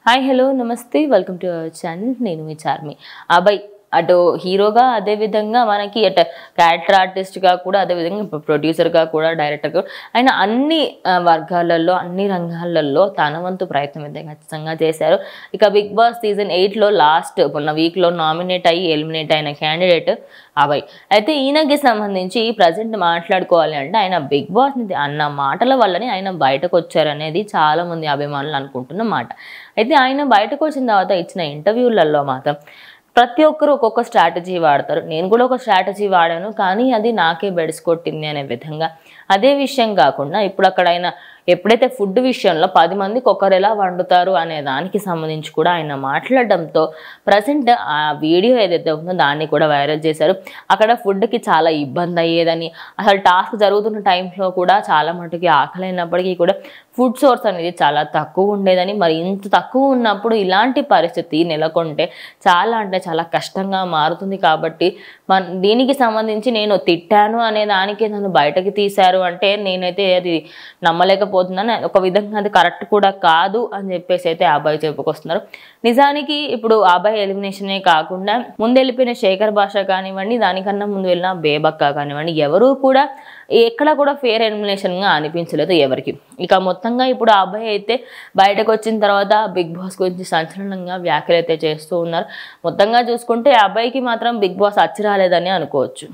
Hi hello నమస్తే welcome to our channel. నేను మీ చార్మి. అబ్బాయి అటు హీరోగా, అదేవిధంగా మనకి అటు క్యారెక్టర్ ఆర్టిస్ట్గా కూడా, అదేవిధంగా ప్రొడ్యూసర్గా కూడా, డైరెక్టర్గా ఆయన అన్ని వర్గాలలో, అన్ని రంగాలలో తన వంతు ప్రయత్నం అయితే ఖచ్చితంగా చేశారు. ఇక బిగ్ బాస్ సీజన్ 8లో లాస్ట్ మొన్న వీక్లో నామినేట్ అయ్యి ఎలిమినేట్ అయిన క్యాండిడేట్ అభయ్. అయితే ఈయనకి సంబంధించి ప్రజెంట్ మాట్లాడుకోవాలి అంటే ఆయన బిగ్ బాస్ అన్న మాటల వల్లనే ఆయన బయటకు వచ్చారనేది చాలామంది అభిమానులు అనుకుంటున్న మాట. అయితే ఆయన బయటకు వచ్చిన తర్వాత ఇచ్చిన ఇంటర్వ్యూలలో మాత్రం ప్రతి ఒక్కరు ఒక్కొక్క స్ట్రాటజీ వాడతారు. నేను కూడా ఒక స్ట్రాటజీ వాడాను, కానీ అది నాకే బెడిసి కొట్టింది అనే విధంగా. అదే విషయం కాకుండా ఇప్పుడు అక్కడ ఆయన ఎప్పుడైతే ఫుడ్ విషయంలో 10 మందికి ఒకరు ఎలా వండుతారు అనే దానికి సంబంధించి కూడా ఆయన మాట్లాడడంతో ప్రజెంట్ ఆ వీడియో ఏదైతే ఉందో దాన్ని కూడా వైరల్ చేశారు. అక్కడ ఫుడ్కి చాలా ఇబ్బంది అయ్యేదని, అసలు టాస్క్ జరుగుతున్న టైంలో కూడా చాలా మటుకి ఆకలైనప్పటికీ కూడా ఫుడ్ సోర్స్ అనేది చాలా తక్కువ ఉండేదని, మరి ఇంత తక్కువ ఉన్నప్పుడు ఇలాంటి పరిస్థితి నెలకొంటే చాలా అంటే చాలా కష్టంగా మారుతుంది. కాబట్టి దీనికి సంబంధించి నేను తిట్టాను అనే దానికి నన్ను బయటకి తీశారు అంటే నేనైతే అది నమ్మలేకపోతున్నాను. ఒక విధంగా అది కరెక్ట్ కూడా కాదు అని చెప్పేసి అయితే అబ్బాయి చెప్పుకొస్తున్నారు. నిజానికి ఇప్పుడు అబ్బాయి ఎలిమినేషనే కాకుండా ముందు వెళ్ళిపోయిన శేఖర్ భాష కానివ్వండి, దానికన్నా ముందు వెళ్ళిన బేబక్క కానివ్వండి, ఎవరూ కూడా ఎక్కడ కూడా ఫేర్ ఎలిమినేషన్గా అనిపించలేదు ఎవరికి. ఇక మొత్తంగా ఇప్పుడు ఆ అబ్బాయి అయితే బయటకు వచ్చిన తర్వాత బిగ్ బాస్ గురించి సంచలనంగా వ్యాఖ్యలు అయితే చేస్తూ ఉన్నారు. మొత్తంగా చూసుకుంటే ఆ అబ్బాయికి మాత్రం బిగ్ బాస్ అచ్చి రాలేదని అనుకోవచ్చు.